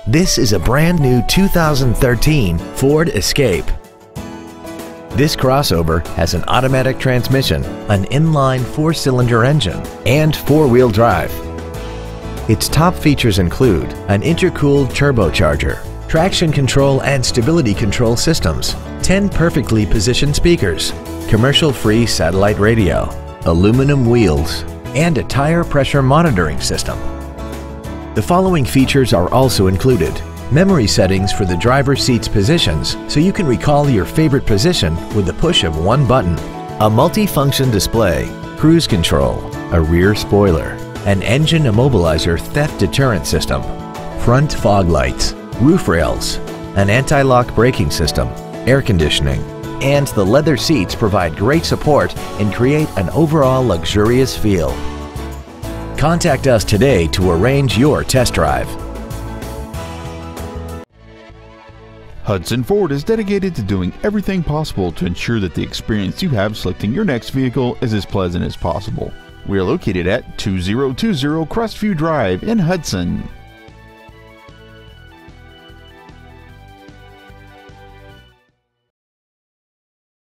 This is a brand new 2013 Ford Escape. This crossover has an automatic transmission, an inline 4-cylinder engine, and 4-wheel drive. Its top features include an intercooled turbocharger, traction control and stability control systems, 10 perfectly positioned speakers, commercial-free satellite radio, aluminum wheels, and a tire pressure monitoring system. The following features are also included: memory settings for the driver's seat's positions so you can recall your favorite position with the push of one button, a multi-function display, cruise control, a rear spoiler, an engine immobilizer theft deterrent system, front fog lights, roof rails, an anti-lock braking system, air conditioning, and the leather seats provide great support and create an overall luxurious feel. Contact us today to arrange your test drive. Hudson Ford is dedicated to doing everything possible to ensure that the experience you have selecting your next vehicle is as pleasant as possible. We are located at 2020 Crestview Drive in Hudson.